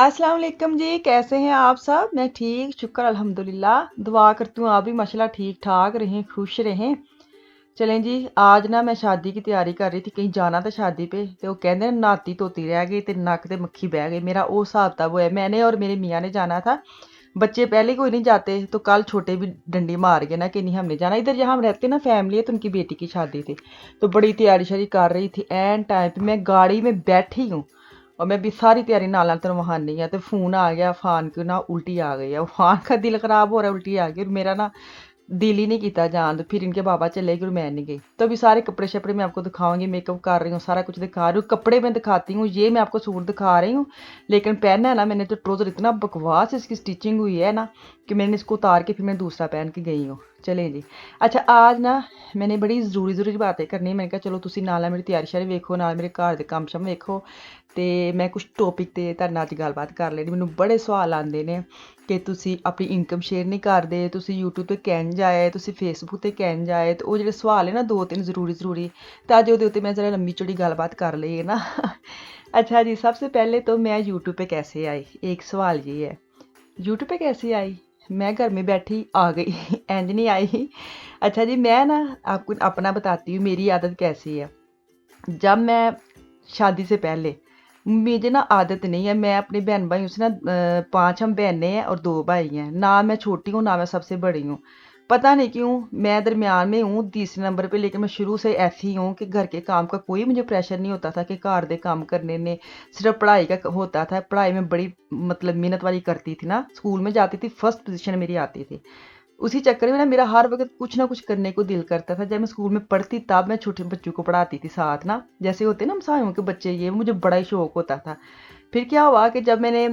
अस्सलाम वालेकुम जी, कैसे हैं आप सब? मैं ठीक, शुक्र अल्हम्दुलिल्लाह। दुआ करती हूँ आप भी माशाल्लाह ठीक ठाक रहें, खुश रहें। चलें जी, आज ना मैं शादी की तैयारी कर रही थी, कहीं जाना था शादी पे ते वो कहंदे नाती धोती रह गई ते नक्क ते मक्खी बह गई। मेरा वो हिसाब किताब होया। मैंने और मेरे मियाँ ने जाना था। बच्चे पहले कोई नहीं जाते तो कल छोटे भी डंडी मार गए ना कि नहीं हमने जाना। इधर जहाँ हम रहते ना फैमिली है तो उनकी बेटी की शादी थी, तो बड़ी तैयारी शारी कर रही थी। एन टाइम पे मैं गाड़ी में बैठी हूँ और मैं भी सारी तैयारी नाल तेरे वहां नहीं है तो फोन आ गया फान को ना उल्टी आ गई है। फान का दिल खराब हो रहा है, उल्टी आ गई और मेरा ना दिल ही नहीं किया जान। तो फिर इनके बाबा चले गए और मैं नहीं गई। तो अभी सारे कपड़े शपड़े मैं आपको दिखाऊंगी, मेकअप कर रही हूँ, सारा कुछ दिखा रही हूँ, कपड़े मैं दिखाती हूँ। ये मैं आपको सूट दिखा रही हूँ, लेकिन पहना है ना मैंने तो ट्रोज़र इतना बकवास इसकी स्टिचिंग हुई है ना कि मैंने इसको उतार के फिर मैं दूसरा पहन के गई हूँ। चलें जी। अच्छा आज ना मैंने बड़ी ज़रूरी बातें करनी। मैंने कहा चलो तुसी नाल मेरी तैयारी शारी वेखो, नाल मेरे घर के काम शम वेखो ते मैं कुछ टॉपिक ते तुहाडे नाल गलबात कर लैनी। मैनूं बड़े सवाल आंदे ने कि तुसी अपनी इनकम शेयर नहीं करदे, तुसी यूट्यूब ते किंज आए, तुसी फेसबुक ते किंज आए। ते ओह जेह्ड़े सवाल है ना दो तिन्न ज़रूरी ते अज्ज ओहदे उत्ते मैं ज़रा लम्मी चौड़ी गलबात कर लईए ना। अच्छा जी, सबसे पहले तो मैं यूट्यूब पे कैसे आई, एक सवाल ये है। यूट्यूब पे कैसे आई? मैं घर में बैठी आ गई। इंज नहीं आई। अच्छा जी, मैं ना आपको अपना बताती हूँ मेरी आदत कैसी है। जब मैं शादी से पहले मुझे ना आदत नहीं है, मैं अपने बहन भाइयों से ना 5 हम बहनें हैं और 2 भाई हैं। ना मैं छोटी हूँ, ना मैं सबसे बड़ी हूँ। पता नहीं क्यों मैं दरमियान में हूँ, तीसरे नंबर पे। लेकिन मैं शुरू से ऐसी हूँ कि घर के काम का कोई मुझे प्रेशर नहीं होता था कि घर दे काम करने ने, सिर्फ पढ़ाई का होता था। पढ़ाई में बड़ी मतलब मेहनत वाली करती थी ना, स्कूल में जाती थी, फर्स्ट पोजीशन मेरी आती थी। उसी चक्कर में ना मेरा हर वक़्त कुछ ना कुछ करने को दिल करता था। जब मैं स्कूल में पढ़ती तब मैं छोटे बच्चों को पढ़ाती थी साथ ना, जैसे होते हैं ना हमसायों के बच्चे, ये मुझे बड़ा ही शौक होता था। फिर क्या हुआ कि जब मैंने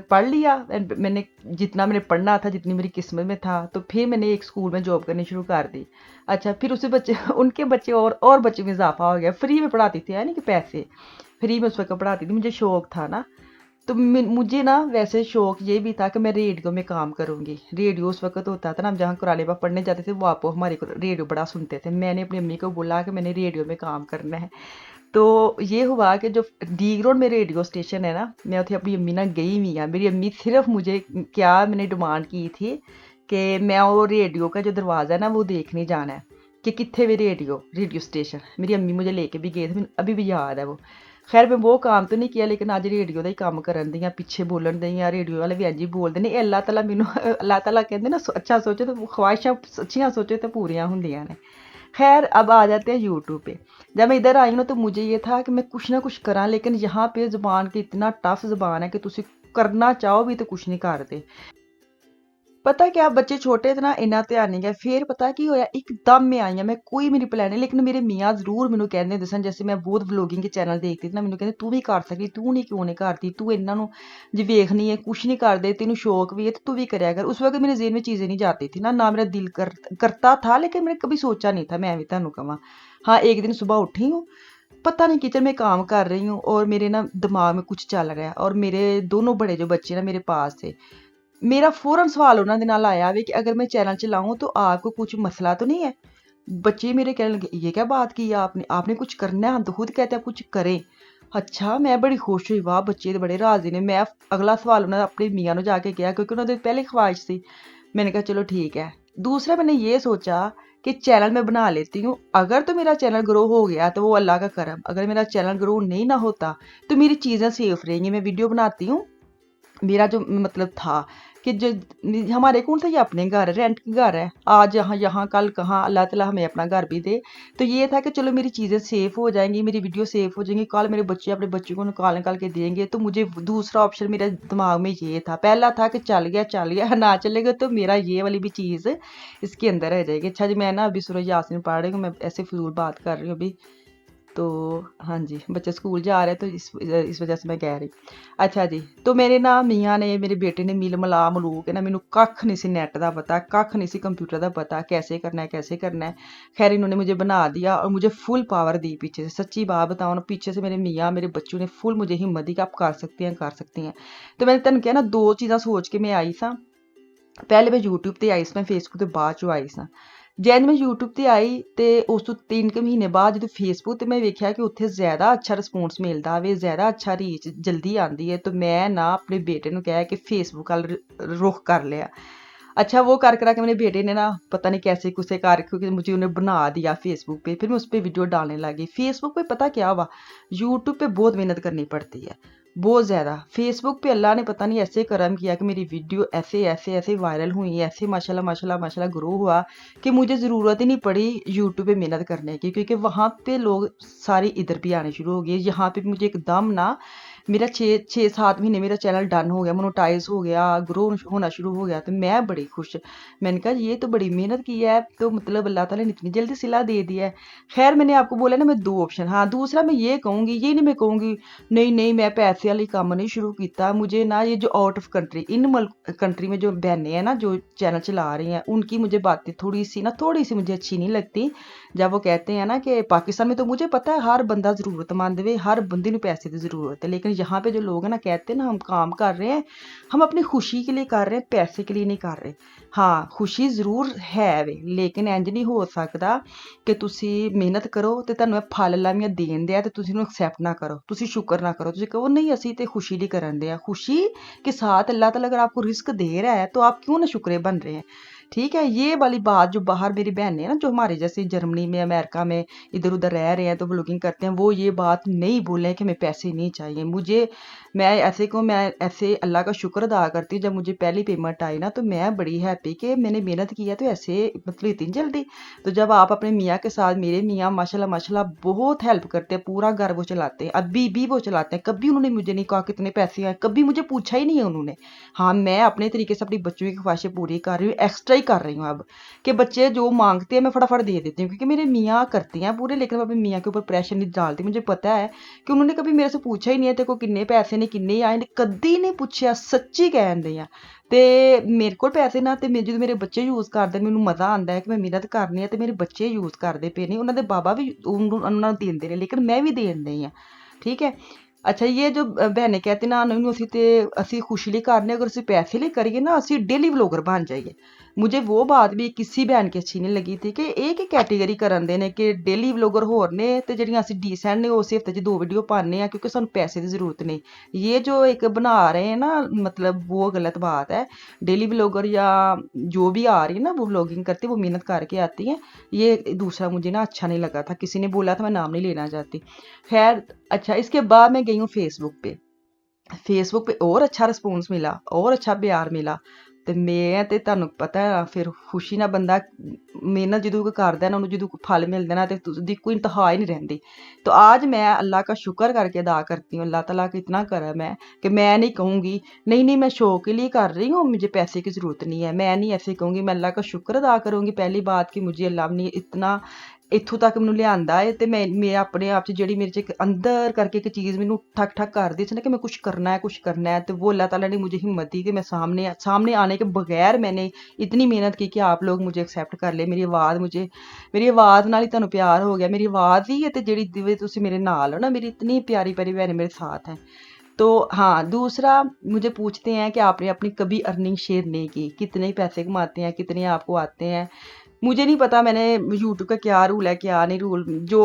पढ़ लिया, मैंने जितना मैंने पढ़ना था, जितनी मेरी किस्मत में था, तो फिर मैंने एक स्कूल में जॉब करनी शुरू कर दी। अच्छा फिर उसे बच्चे उनके बच्चे और बच्चे में इज़ाफ़ा हो गया। फ्री में पढ़ाती थी, है नहीं कि पैसे, फ्री में उस वक़्त पढ़ाती थी, मुझे शौक था ना। तो मुझे ना वैसे शौक ये भी था कि मैं रेडियो में काम करूँगी। रेडियो उस वक़्त होता था ना, हम जहाँ कुरान पढ़ने जाते थे वो आपको हमारे को रेडियो बड़ा सुनते थे। मैंने अपनी अम्मी को बोला कि मैंने रेडियो में काम करना है। तो ये हुआ कि जो डी रोड में रेडियो स्टेशन है ना, मैं उत्थे अपनी अम्मी नाल गई हुई आं। मेरी अम्मी सिर्फ मुझे क्या मैंने डिमांड की थी कि मैं वो रेडियो का जो दरवाज़ा है ना वो देखने जाना है कि कित्थे वे रेडियो स्टेशन। मेरी अम्मी मुझे लेके भी गए थे, मैनूं अभी भी याद है वो। खैर मैं वो काम तो नहीं किया, लेकिन अज रेडियो का ही काम करन दी आं, पिच्छे बोलन दी आं। रेडियो वाले भी इंज ही बोलदे ने, अल्लाह तआला मैनूं अल्लाह तआला कहंदे ना अच्छा सोचो तो ख्वाहिशां सच्चियां सोचो तो पूरियां हुंदियां ने। खैर अब आ जाते हैं यूट्यूब पे। जब मैं इधर आई हूँ ना तो मुझे ये था कि मैं कुछ ना कुछ करा, लेकिन यहाँ पे ज़ुबान की इतना टफ ज़ुबान है कि तुसी करना चाहो भी तो कुछ नहीं करदे। पता क्या बच्चे छोटे थे ना, इन्ना ध्यान नहीं गया। फिर पता की होया, एकदम मैं आई मैं कोई मेरी प्लान नहीं। लेकिन मेरे मियाँ जरूर मैनू कहते दसन, जैसे मैं बहुत व्लॉगिंग के चैनल देखती थी ना, मैनू कहते तू भी कर सकती, तू नहीं क्यों नहीं करती, तू इन्हों जो वेखनी है कुछ नहीं करते, तेन शौक भी है तो तू भी करया कर। उस वक्त मेरे जेहन में चीज़ें नहीं जाती थी ना मेरा दिल करता था, लेकिन मैंने कभी सोचा नहीं था मैं भी तुहानू कहा। हाँ एक दिन सुबह उठी हूँ, पता नहीं किचन में काम कर रही हूँ और मेरे ना दिमाग में कुछ चल रहा है, और मेरे दोनों बड़े जो बच्चे ना मेरे पास थे। मेरा फ़ौरन सवाल उन्होंने दे नाल आया वे कि अगर मैं चैनल चलाऊँ तो आपको कुछ मसला तो नहीं है? बच्चे मेरे कहने लगे, ये क्या बात की आपने? आपने कुछ करना है, हम तो खुद कहते हैं कुछ करें। अच्छा, मैं बड़ी खुश हुई, वाह बच्चे तो बड़े राज़ी ने। मैं अगला सवाल उन्होंने अपनी मियाँ नूं जाके किया, क्योंकि उन्होंने पहले ख्वाहिश थी। मैंने कहा चलो ठीक है। दूसरा मैंने ये सोचा कि चैनल मैं बना लेती हूँ, अगर तो मेरा चैनल ग्रो हो गया तो वो अल्लाह का करम, अगर मेरा चैनल ग्रो नहीं ना होता तो मेरी चीज़ें सेफ रहेंगी। मैं वीडियो बनाती हूँ, मेरा जो मतलब था कि जो हमारे कौन सा ये अपने घर है, रेंट के घर है, आज यहाँ यहाँ कल कहाँ, अल्लाह ताला हमें अपना घर भी दे। तो ये था कि चलो मेरी चीज़ें सेफ हो जाएंगी, मेरी वीडियो सेफ हो जाएंगी, कल मेरे बच्चे अपने बच्चों को निकाल निकाल के देंगे। तो मुझे दूसरा ऑप्शन मेरे दिमाग में ये था। पहला था कि चल गया, ना चलेगा तो मेरा ये वाली भी चीज़ इसके अंदर रह जाएगी। अच्छा जी, मैं ना अभी सूरह यासीन पढ़ रही हूँ, मैं ऐसे फजूल बात कर रही हूँ अभी। तो हाँ जी, बच्चे स्कूल जा रहे हैं तो इस वजह से मैं कह रही। अच्छा जी, तो मेरे ना मियाँ ने, मेरे बेटे ने मिल मिला मलू के ना, मैनू कख नहीं सी नैट का पता, कख नहीं सी कंप्यूटर का पता, कैसे करना है कैसे करना है। खैर इन्होंने मुझे बना दिया और मुझे फुल पावर दी पीछे से। सच्ची बात बताऊँ ना, पीछे से मेरे मियाँ मेरे बच्चों ने फुल मुझे हिम्मत दी कि आप कर सकती हैं कर सकती हैं। तो मैंने तेन कहा ना, दो चीज़ां सोच के मैं आई सा। पहले मैं यूट्यूब ते आई सी, मैं फेसबुक ते बाद चों आई सा। जैसे मैं यूट्यूब ਤੇ ਆਈ ਤੇ ਉਸ ਤੋਂ 3 ਕੁ ਮਹੀਨੇ ਬਾਅਦ ਜਦੋਂ ਫੇਸਬੁੱਕ ਤੇ ਮੈਂ ਵੇਖਿਆ ਕਿ ਉੱਥੇ ਜ਼ਿਆਦਾ ਅੱਛਾ ਰਿਸਪੌਂਸ ਮਿਲਦਾ ਵੇ, ਜ਼ਿਆਦਾ ਅੱਛਾ ਰੀਚ ਜਲਦੀ ਆਉਂਦੀ ਹੈ, ਤਾਂ ਮੈਂ ਨਾ ਆਪਣੇ ਬੇਟੇ ਨੂੰ ਕਿਹਾ कि फेसबुक ਵੱਲ रुख कर लिया। अच्छा वो कर करा के मेरे बेटे ने ना पता नहीं कैसे कुसे कर क्योंकि मुझे उन्हें बना दिया फेसबुक पे, फिर मैं उस पर वीडियो डालने लगी। फेसबुक पे पता क्या हुआ, यूट्यूब पे बहुत मेहनत करनी पड़ती है, बहुत ज़्यादा। फेसबुक पे अल्लाह ने पता नहीं ऐसे करम किया कि मेरी वीडियो ऐसे ऐसे ऐसे वायरल हुई, ऐसे माशाल्लाह माशाल्लाह माशाल्लाह ग्रो हुआ कि मुझे ज़रूरत ही नहीं पड़ी यूट्यूब पे मेहनत करने की, क्योंकि वहाँ पे लोग सारे इधर भी आने शुरू हो गए। यहाँ पे मुझे एकदम ना मेरा 6-7 महीने मेरा चैनल डन हो गया, मोनेटाइज हो गया, ग्रो होना शुरू हो गया, तो मैं बड़ी खुश। मैंने कहा ये तो बड़ी मेहनत की है, तो मतलब अल्लाह ताला ने इतनी जल्दी सिला दे दिया है। खैर मैंने आपको बोला ना मैं 2 ऑप्शन, हाँ दूसरा मैं ये कहूँगी, ये नहीं मैं कहूँगी नहीं नहीं मैं पैसे वाली काम नहीं शुरू किया। मुझे ना ये जो out of country in country में जो बहनें हैं ना जो चैनल चला रही हैं, उनकी मुझे बातें थोड़ी सी मुझे अच्छी नहीं लगती। जब वो कहते हैं ना कि पाकिस्तान में तो मुझे पता है हर बंदा ज़रूरतमंद वे, हर बंदे ਨੂੰ पैसे की ज़रूरत है, लेकिन यहाँ पे जो लोग हैं ना कहते हैं ना हम काम कर रहे हैं, हम अपनी खुशी के लिए कर रहे हैं, पैसे के लिए नहीं कर रहे। हाँ खुशी ਜ਼ਰੂਰ ਹੈ ਵੇ, ਲੇਕਿਨ ਇੰਜ ਨਹੀਂ ਹੋ ਸਕਦਾ ਕਿ ਤੁਸੀਂ ਮਿਹਨਤ ਕਰੋ ਤੇ ਤੁਹਾਨੂੰ ਇਹ ਫਲ ਲਾਮੀਆਂ ਦੇਣ ਦਿਆ ਤੇ ਤੁਸੀਂ ਉਹਨੂੰ ਐਕਸੈਪਟ ਨਾ ਕਰੋ, ਤੁਸੀਂ ਸ਼ੁਕਰ ਨਾ ਕਰੋ, ਤੁਸੀਂ ਕਹੋ नहीं ਅਸੀਂ ਤੇ खुशी ਲਈ ਕਰਨ ਦੇ ਆ। खुशी के साथ अल्लाह ताला अगर आपको रिस्क दे रहा है तो आप क्यों ना शुक्रे बन रहे हैं। ठीक है, ये वाली बात जो बाहर मेरी बहनें हैं ना जो हमारे जैसे जर्मनी में अमेरिका में इधर उधर रह रहे हैं तो ब्लॉगिंग करते हैं, वो ये बात नहीं बोलें कि हमें पैसे नहीं चाहिए। मुझे मैं ऐसे को मैं ऐसे अल्लाह का शुक्र अदा करती हूँ, जब मुझे पहली पेमेंट आई ना तो मैं बड़ी हैप्पी कि मैंने मेहनत की है तो ऐसे मतलब इतनी जल्दी। तो जब आप अपने मियाँ के साथ, मेरे मियाँ माशाल्लाह माशाल्लाह बहुत हेल्प करते हैं, पूरा घर वो चलाते हैं, अभी भी वो चलाते हैं, कभी उन्होंने मुझे नहीं कहा कितने पैसे आए, कभी मुझे पूछा ही नहीं है उन्होंने। हाँ मैं अपने तरीके से अपनी बच्चों की ख्वाहिशें पूरी कर रही हूँ, एक्स्ट्रा ही कर रही हूँ अब, कि बच्चे जो मांगते हैं मैं फटाफट दे देती हूँ, क्योंकि मेरे मियाँ करती हैं पूरे, लेकिन मैं अपनी मियाँ के ऊपर प्रेशर नहीं डालती। मुझे पता है कि उन्होंने कभी मेरे से पूछा ही नहीं है तेरे को किन्ने पैसे ने किन्ने आए ने, कदी नहीं पूछा, सच्ची कहन दी आ। ते मेरे को पैसे ना ते जो मेरे बच्चे यूज़ करते मैनू मज़ा आता है कि मैं मेहनत करनी है तो मेरे बच्चे यूज़ करते पे नहीं, उन्होंने बाबा भी उन्होंने देंदे ने, लेकिन मैं भी देन दई हाँ। ठीक है। अच्छा ये जो बहनें कहती ना नहीं ਅਸੀਂ ਤੇ ਅਸੀਂ खुशी ਲਈ करने, अगर ਅਸੀਂ पैसे ਲਈ करिए ना ਅਸੀਂ डेली व्लॉगर बन जाइए। मुझे वो बात भी किसी बहन की अच्छी नहीं लगी थी कि एक ही कैटेगरी करन दे ने कि डेली व्लॉगर होर ने ते ਜਿਹੜੀਆਂ ਅਸੀਂ डिसेंट ने उस हफ्ते 'ਚ 2 वीडियो पाने हैं क्योंकि ਸਾਨੂੰ पैसे की ज़रूरत नहीं। ये जो एक बना रहे हैं ना मतलब वो गलत बात है। डेली व्लॉगर या जो भी आ रही है ना वो व्लॉगिंग करती है, वो मेहनत करके आती हैं, ये दूसरा मुझे ना अच्छा नहीं लगा था। किसी ने बोला था, मैं नाम नहीं लेना चाहती। खैर अच्छा इसके बाद मैं गई हूँ फेसबुक पे। फेसबुक पे और अच्छा रिस्पॉन्स मिला और अच्छा प्यार मिला ਤੇ ਮੈਂ ਤੇ ਤੁਹਾਨੂੰ ਪਤਾ ਹੈ ਫਿਰ ਖੁਸ਼ੀ ਨਾਲ ਬੰਦਾ ਮਿਹਨਤ ਜਦੋਂ ਕੋਈ ਕਰਦਾ ਨਾ ਉਹਨੂੰ ਜਦੋਂ फल मिलता ना तो उसकी कोई इंतहा ही नहीं रहती। तो आज मैं अल्लाह का शुक्र करके अदा करती हूँ, अल्लाह ताला का इतना करम है कि मैं नहीं कहूँगी नहीं नहीं मैं शौक के लिए कर रही हूँ, मुझे पैसे की ज़रूरत नहीं है, मैं नहीं ऐसे कहूँगी। मैं अल्लाह का शुक्र अदा करूँगी पहली बात कि मुझे अल्लाह ने इतना ਇੱਥੋਂ ਤੱਕ ਮੈਨੂੰ ਲਿਆਂਦਾ ਹੈ ਤੇ ਮੈਂ ਆਪਣੇ ਆਪ 'ਚ ਜਿਹੜੀ ਮੇਰੇ 'ਚ ਇੱਕ अंदर करके एक चीज़ मैनू ठक ठक कर दी थी ना कि मैं कुछ करना है, तो वो अल्लाह ताला ने मुझे हिम्मत दी कि मैं सामने आने के बगैर मैंने इतनी मेहनत की कि आप लोग मुझे एक्सेप्ट कर ले। मेरी आवाज़ नाल ही तुहानू प्यार हो गया, मेरी आवाज़ ही है ते जेह्ड़ी जिवें तुसीं मेरे नाल हो ना, मेरी इतनी प्यारी प्यारी बहनें मेरे साथ हैं। तो हाँ दूसरा मुझे पूछते हैं कि आपने अपनी कभी अर्निंग शेयर नहीं की, कितने पैसे कमाते हैं, कितने आपको आते हैं। मुझे नहीं पता मैंने यूट्यूब का क्या रूल है क्या नहीं रूल, जो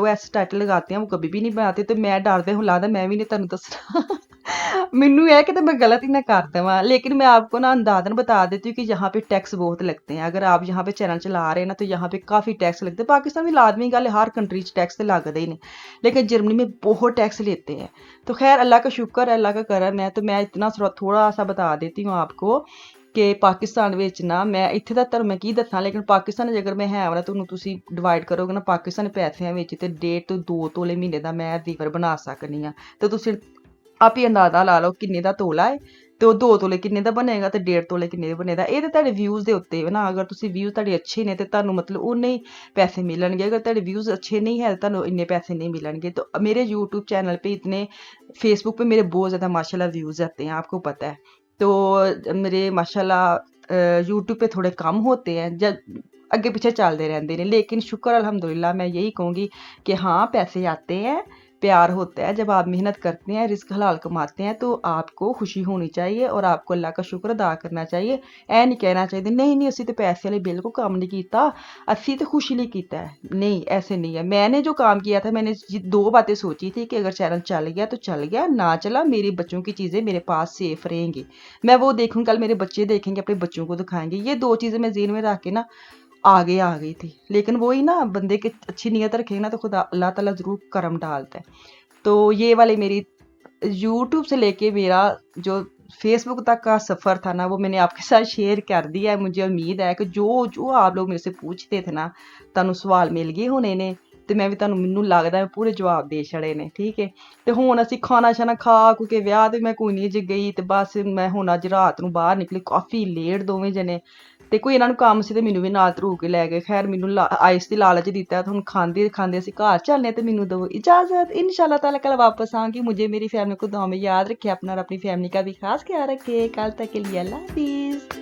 ऐसे टाइटल लगाते हैं वो कभी भी नहीं बनाते, तो मैं डरदे हूँ लगता मैं भी नहीं तुहानू दसना मैनू है कि मैं गलत ही ना कर देवां। लेकिन मैं आपको ना अंदाज़न बता देती हूँ कि यहाँ पे टैक्स बहुत लगते हैं। अगर आप यहाँ पे चैनल चला रहे हैं ना तो यहाँ पे काफ़ी टैक्स लगते हैं। पाकिस्तान में लाजमी गल है, हर कंट्री टैक्स तो लगता ही नहीं, लेकिन जर्मनी में बहुत टैक्स लेते हैं। तो खैर अल्लाह का शुक्र है, अल्लाह का करम है। तो मैं इतना थोड़ा सा बता देती हूँ आपको कि पाकिस्तान ਵਿੱਚ ਨਾ ਮੈਂ ਇੱਥੇ ਦਾ ਤੁਹਾਨੂੰ ਮੈਂ ਕੀ ਦੱਸਾਂ, लेकिन पाकिस्तान अगर मैं है ना ਤੁਹਾਨੂੰ ਤੁਸੀਂ डिवाइड करोगे ना पाकिस्तान पैसिਆਂ ਵਿੱਚ ਤੇ 1.5 ਤੋਂ 2 ਤੋਲੇ ਮਹੀਨੇ ਦਾ ਮੈਂ ਰੀਵਰ ਬਣਾ ਸਕਨੀ ਆ। ਤੇ ਤੁਸੀਂ ਆਪ ਹੀ ਅੰਦਾਜ਼ਾ ਲਾ ਲਓ ਕਿੰਨੇ ਦਾ ਤੋਲਾ ਹੈ ਤੇ ਉਹ 2 ਤੋਲੇ ਕਿੰਨੇ ਦਾ ਬਣੇਗਾ ਤੇ 1.5 ਤੋਲੇ ਕਿੰਨੇ ਦਾ ਬਣੇਗਾ। ਇਹ ਤੇ ਤੁਹਾਡੇ ਵਿਊਜ਼ ਦੇ ਉੱਤੇ ਨਾ, ਅਗਰ ਤੁਸੀਂ ਵਿਊਜ਼ ਤੁਹਾਡੇ ਅੱਛੇ ਨੇ ਤੇ ਤੁਹਾਨੂੰ मतलब ਉਨੇ ਹੀ पैसे मिलणगे, अगर ਤੁਹਾਡੇ व्यूज़ अच्छे नहीं है तो ਤੁਹਾਨੂੰ इन्ने पैसे नहीं मिलणगे। तो मेरे यूट्यूब चैनल पे इतने, फेसबुक पे मेरे बहुत ज़्यादा माशाल्लाह व्यूज़ आते हैं, आपको पता है। तो मेरे माशाल्लाह यूट्यूब पे थोड़े कम होते हैं, जब अगे पीछे चलते रहते हैं, लेकिन शुक्र अल्हम्दुलिल्लाह मैं यही कहूँगी कि हाँ पैसे आते हैं प्यार होता है। जब आप मेहनत करते हैं, रिस्क हलाल कमाते हैं, तो आपको खुशी होनी चाहिए और आपको अल्लाह का शुक्र अदा करना चाहिए। ऐ नहीं कहना चाहिए नहीं नहीं असी तो पैसे वाले बिल्कुल काम नहीं किया, असी तो खुशी लिए किया है। नहीं, ऐसे नहीं है। मैंने जो काम किया था, मैंने 2 बातें सोची थी कि अगर चैनल चल गया तो चल गया, ना चला मेरे बच्चों की चीज़ें मेरे पास सेफ रहेंगी। मैं वो देखूँ, कल मेरे बच्चे देखेंगे, अपने बच्चों को दिखाएँगे। ये 2 चीज़ें मैं ज़हन में रख के ना आगे आ गई थी। लेकिन वही ना, बंदे की अच्छी नीयत रखेंगे ना तो खुदा अल्लाह ताला ज़रूर करम डालता है। तो ये वाली मेरी यूट्यूब से लेके मेरा जो फेसबुक तक का सफ़र था ना, वो मैंने आपके साथ शेयर कर दिया है। मुझे उम्मीद है कि जो जो आप लोग मेरे से पूछते थे ना, ਤੁਹਾਨੂੰ ਸਵਾਲ ਮਿਲ ਗਏ ਹੋਣੇ ਨੇ ਤੇ ਮੈਂ ਵੀ ਤੁਹਾਨੂੰ, ਮੈਨੂੰ ਲੱਗਦਾ ਮੈਂ ਪੂਰੇ ਜਵਾਬ ਦੇ ਛੜੇ ਨੇ। ਠੀਕ ਹੈ, ਤੇ ਹੁਣ ਅਸੀਂ ਖਾਣਾ ਛਾਣਾ ਖਾ ਖੂ ਕੇ ਵਿਆਹ ਤੇ ਮੈਂ ਕੋਈ ਨਹੀਂ ਜੇ ਗਈ, ਤੇ ਬਸ ਮੈਂ ਹੁਣ ਅੱਜ ਰਾਤ ਨੂੰ ਬਾਹਰ ਨਿਕਲੀ ਕਾਫੀ ਲੇਟ ਦੋਵੇਂ ਜਣੇ, ਤੇ ਕੋਈ ਇਹਨਾਂ ਨੂੰ ਕੰਮ ਸੀ ਤੇ ਮੈਨੂੰ ਵੀ ਨਾਲ ਧਰੂ ਕੇ ਲੈ ਗਏ। ਖੈਰ ਮੈਨੂੰ ਆਈਸ ਦੀ ਲਾਲਚ ਦਿੱਤਾ, ਤੇ ਹੁਣ ਖਾਂਦੇ ਖਾਂਦੇ ਅਸੀਂ ਘਰ ਚੱਲਨੇ, ਤੇ ਮੈਨੂੰ ਦਿਓ इजाज़त। इंशाल्लाह ताला कल वापस आऊँगी। मुझे मेरी फैमिली को दुआ में याद रखे अपना और अपनी फैमिली का भी खास ख्याल रखे। कल तक के लिए अल्लाह हाफिज़।